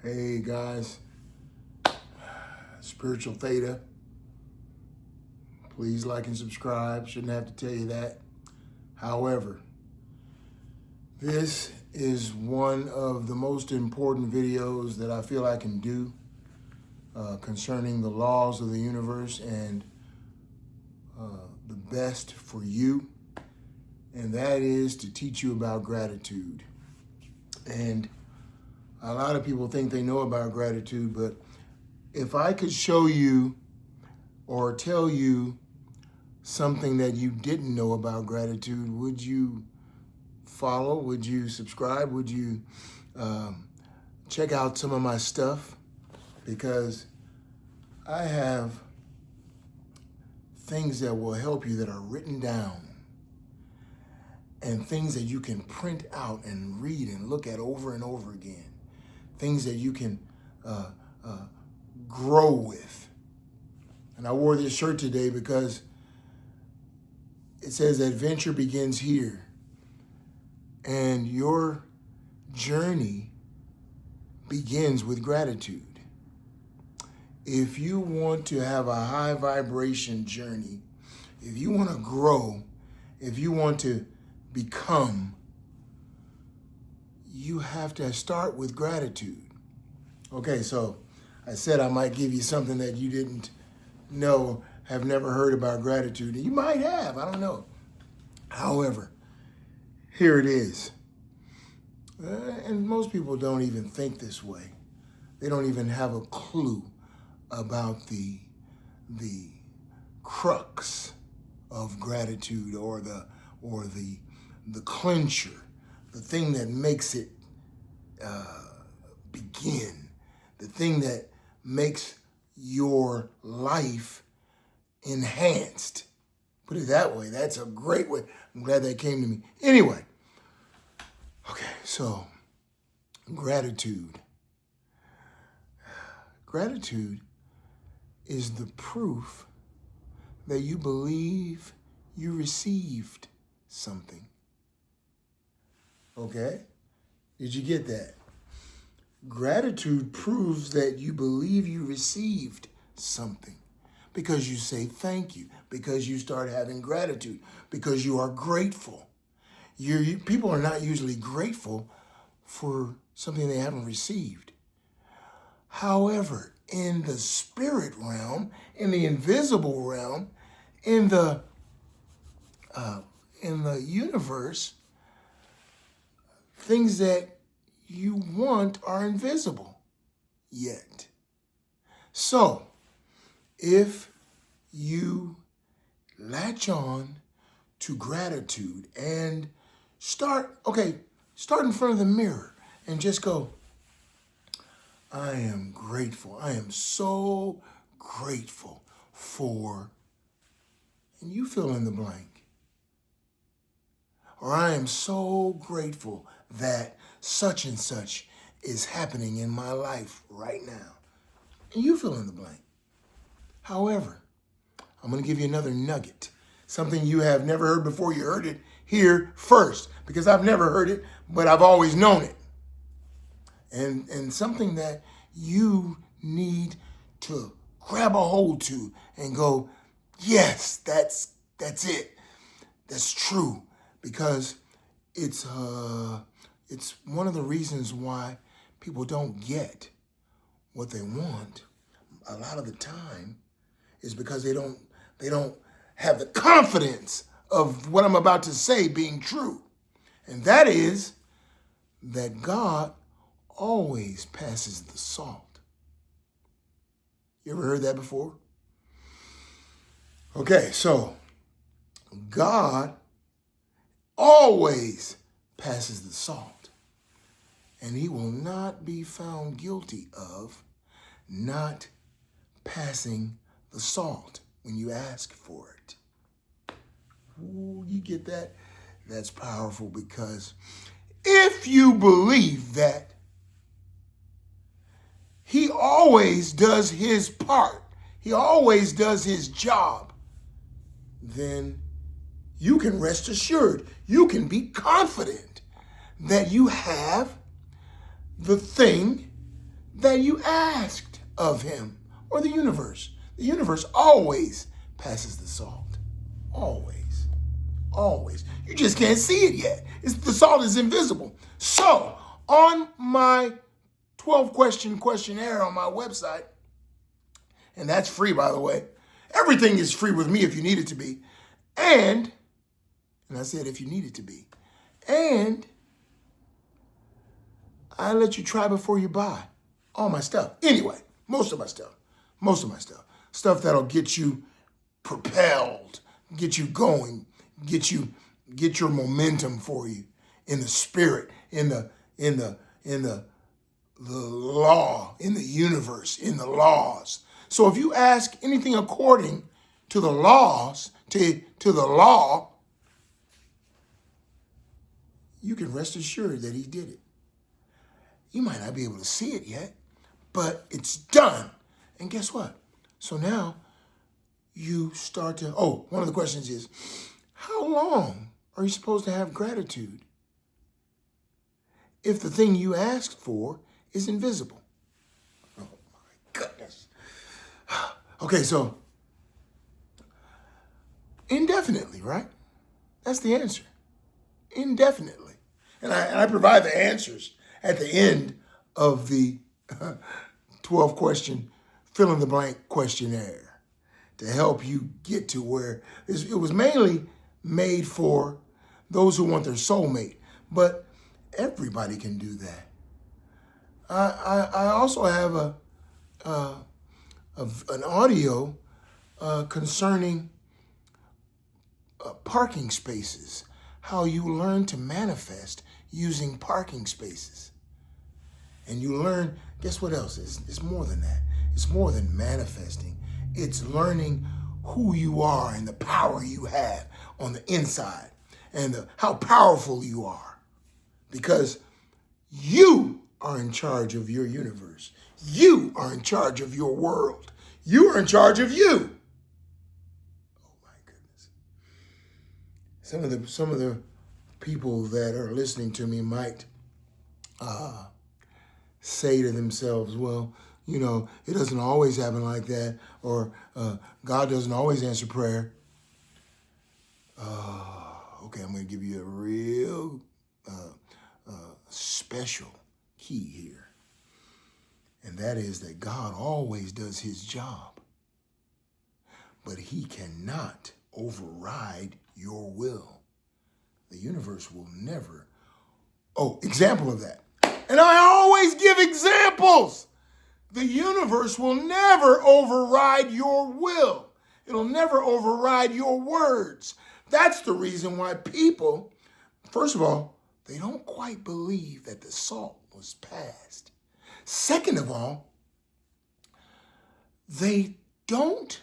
Hey guys, Spiritual Theta. Please like and subscribe. Shouldn't have to tell you that. However, this is one of the most important videos that I feel I can do concerning the laws of the universe and the best for you. And that is to teach you about gratitude. And a lot of people think they know about gratitude, but if I could show you or tell you something that you didn't know about gratitude, would you follow? Would you subscribe? Would you check out some of my stuff? Because I have things that will help you that are written down and things that you can print out and read and look at over and over again. Things that you can grow with. And I wore this shirt today because it says adventure begins here. And your journey begins with gratitude. If you want to have a high vibration journey, if you want to grow, if you want to become, you have to start with gratitude. Okay, so I said I might give you something that you didn't know, have never heard about gratitude. You might have, I don't know. However, here it is. And most people don't even think this way. They don't even have a clue about the crux of gratitude or the clincher, the thing that makes it begin, the thing that makes your life enhanced. Put it that way. That's a great way. I'm glad that came to me. Anyway, okay, so gratitude. Gratitude is the proof that you believe you received something. Okay? Did you get that? Gratitude proves that you believe you received something because you say thank you, because you start having gratitude, because you are grateful. People are not usually grateful for something they haven't received. However, in the spirit realm, in the invisible realm, in the universe, things that you want are invisible yet. So, if you latch on to gratitude and start in front of the mirror and just go, I am grateful. I am so grateful for, and you fill in the blank. Or I am so grateful that such and such is happening in my life right now. And you fill in the blank. However, I'm going to give you another nugget. Something you have never heard before. You heard it here first. Because I've never heard it, but I've always known it. And something that you need to grab a hold to and go, yes, that's it. That's true. Because it's one of the reasons why people don't get what they want a lot of the time is because they don't have the confidence of what I'm about to say being true. And that is that God always passes the salt. You ever heard that before? Okay, so God always passes the salt, and he will not be found guilty of not passing the salt when you ask for it. Ooh, you get that? That's powerful, because if you believe that he always does his part, he always does his job, then you can rest assured, you can be confident that you have the thing that you asked of him or the universe. The universe always passes the salt. Always. Always. You just can't see it yet. The salt is invisible. So, on my 12-question questionnaire on my website, and that's free, by the way. Everything is free with me if you need it to be. And I said if you need it to be. And I let you try before you buy all my stuff. Anyway, most of my stuff. Stuff that'll get you propelled, get you going, get your momentum for you in the spirit, in the law, in the universe, in the laws. So if you ask anything according to the laws, to the law, you can rest assured that he did it. You might not be able to see it yet, but it's done. And guess what? So now you start to, one of the questions is, how long are you supposed to have gratitude if the thing you asked for is invisible? Oh my goodness. Okay, so indefinitely, right? That's the answer. Indefinitely. And I provide the answers at the end of the 12-question fill-in-the-blank questionnaire to help you get to where it was mainly made for those who want their soulmate, but everybody can do that. I also have an audio concerning parking spaces, how you learn to manifest using parking spaces. And you learn, guess what else? It's more than that. It's more than manifesting. It's learning who you are and the power you have on the inside and how powerful you are. Because you are in charge of your universe. You are in charge of your world. You are in charge of you. Oh my goodness. Some of the people that are listening to me might say to themselves, well, it doesn't always happen like that, or God doesn't always answer prayer. Okay, I'm going to give you a real special key here. And that is that God always does his job, but he cannot override your will. The universe will never. Example of that. And I always give examples. The universe will never override your will. It'll never override your words. That's the reason why people, first of all, they don't quite believe that the salt was passed. Second of all, they don't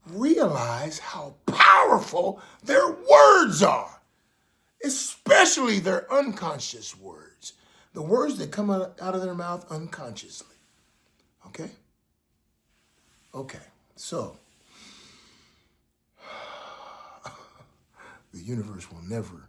realize how powerful their words are, especially their unconscious words, the words that come out of their mouth unconsciously. Okay, so the universe will never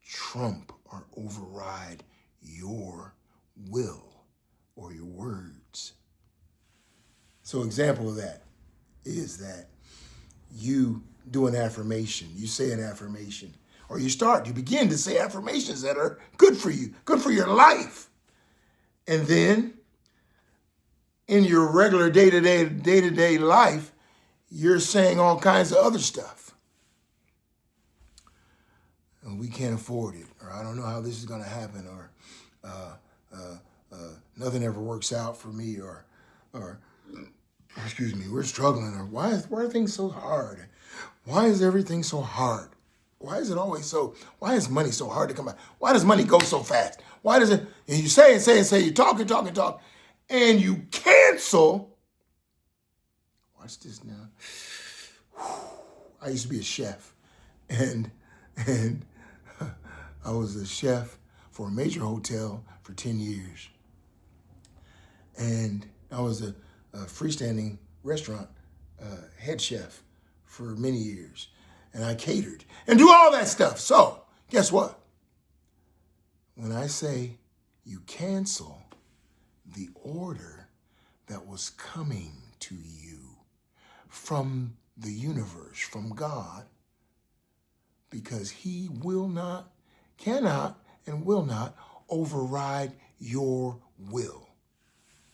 trump or override your will or your words. So example of that is that you do an affirmation, you say an affirmation, or you begin to say affirmations that are good for you, good for your life. And then in your regular day-to-day life, you're saying all kinds of other stuff. And we can't afford it, or I don't know how this is going to happen, or nothing ever works out for me, or excuse me, we're struggling, or why are things so hard? Why is everything so hard? Why is money so hard to come by? Why does money go so fast? Why does it, and you say, you talk, and you cancel. Watch this now. I used to be a chef, and I was a chef for a major hotel for 10 years. And I was a freestanding restaurant head chef for many years. And I catered and do all that stuff. So guess what? When I say you cancel the order that was coming to you from the universe, from God, because he will not, cannot, and will not override your will.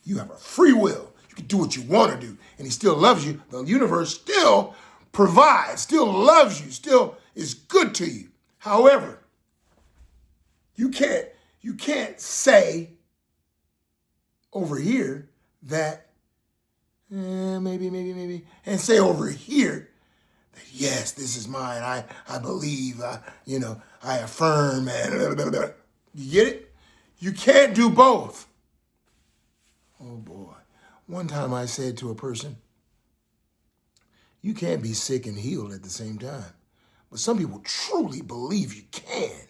You have a free will. You can do what you want to do, and he still loves you. The universe still provides, still loves you, still is good to you. However, you can't say over here that maybe, and say over here that yes, this is mine. I believe. I affirm. And blah, blah, blah. You get it? You can't do both. Oh boy! One time I said to a person, "You can't be sick and healed at the same time." But some people truly believe you can.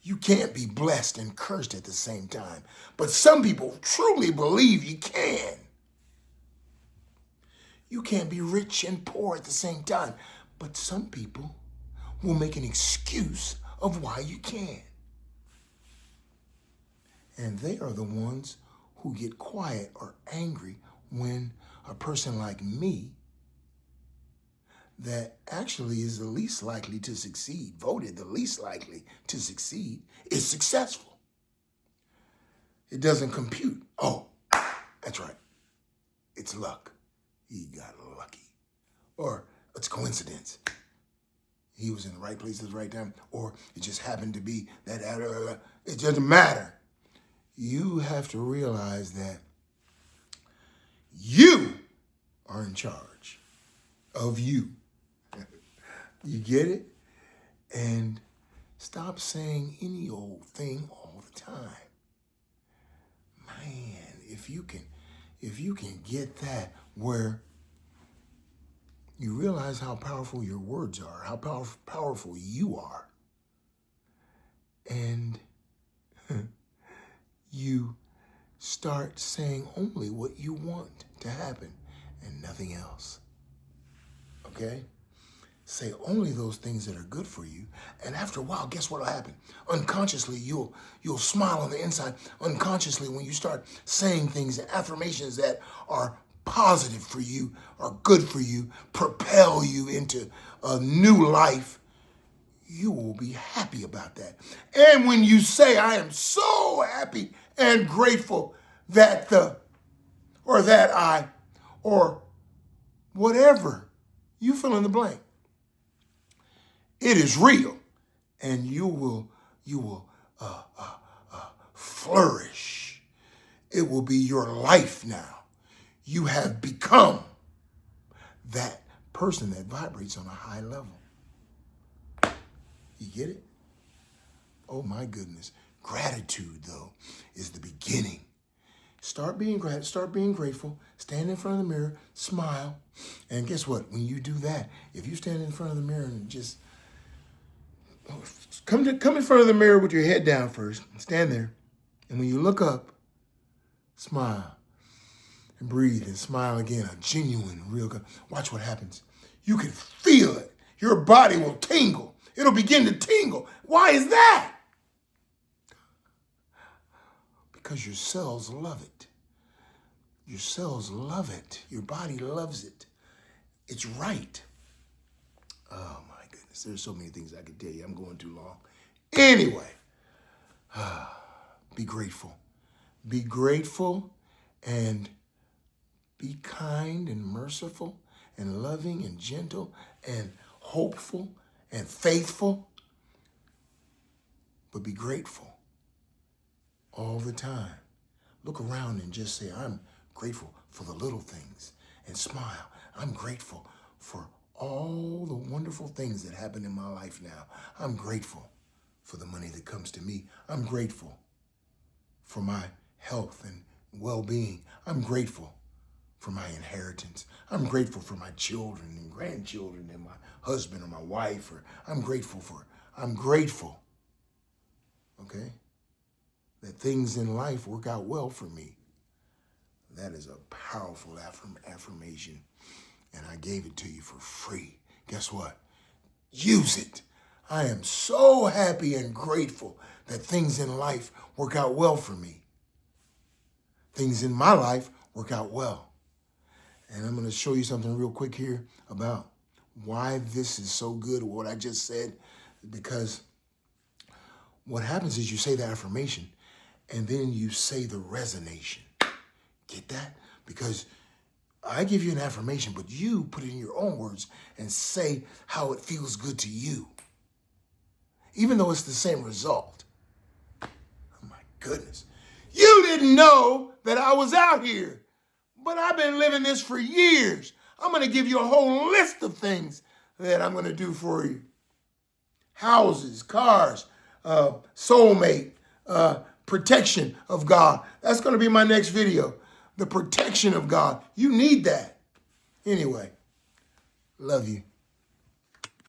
You can't be blessed and cursed at the same time. But some people truly believe you can. You can't be rich and poor at the same time. But some people will make an excuse of why you can. And they are the ones who get quiet or angry when a person like me, that actually is the least likely to succeed, voted the least likely to succeed, is successful. It doesn't compute. Oh, that's right. It's luck. He got lucky. Or it's coincidence. He was in the right place at the right time. Or it just happened to be that. It doesn't matter. You have to realize that you are in charge of you. You get it? And stop saying any old thing all the time. Man, if you can get that where you realize how powerful your words are, how powerful you are, and you start saying only what you want to happen and nothing else. Okay? Say only those things that are good for you. And after a while, guess what will happen? Unconsciously, you'll smile on the inside. Unconsciously, when you start saying things, affirmations that are positive for you, are good for you, propel you into a new life, you will be happy about that. And when you say, I am so happy and grateful that or whatever, you fill in the blank. It is real, and you will flourish. It will be your life now. You have become that person that vibrates on a high level. You get it? Oh my goodness. Gratitude, though, is the beginning. Start being grateful, stand in front of the mirror, smile, and guess what? When you do that, if you stand in front of the mirror and just come in front of the mirror with your head down first, stand there, and when you look up, smile and breathe and smile again, a genuine, real good. Watch what happens. You can feel it. Your body will tingle. It'll begin to tingle. Why is that? Because your cells love it. Your cells love it. Your body loves it. It's right. Oh my goodness. There's so many things I could tell you. I'm going too long. Anyway, be grateful. Be grateful and be kind and merciful and loving and gentle and hopeful and faithful. But be grateful all the time. Look around and just say, I'm grateful for the little things, and smile. I'm grateful for all the wonderful things that happen in my life now. I'm grateful for the money that comes to me. I'm grateful for my health and well-being. I'm grateful for my inheritance. I'm grateful for my children and grandchildren and my husband or my wife. I'm grateful. Okay? That things in life work out well for me. That is a powerful affirmation, and I gave it to you for free. Guess what? Use it. I am so happy and grateful that things in life work out well for me. Things in my life work out well. And I'm going to show you something real quick here about why this is so good, what I just said, because what happens is you say the affirmation and then you say the resonation. Get that? Because I give you an affirmation, but you put it in your own words and say how it feels good to you, even though it's the same result. Oh my goodness. You didn't know that I was out here, but I've been living this for years. I'm going to give you a whole list of things that I'm going to do for you. Houses, cars, soulmate, protection of God. That's going to be my next video. The protection of God. You need that. Anyway, love you.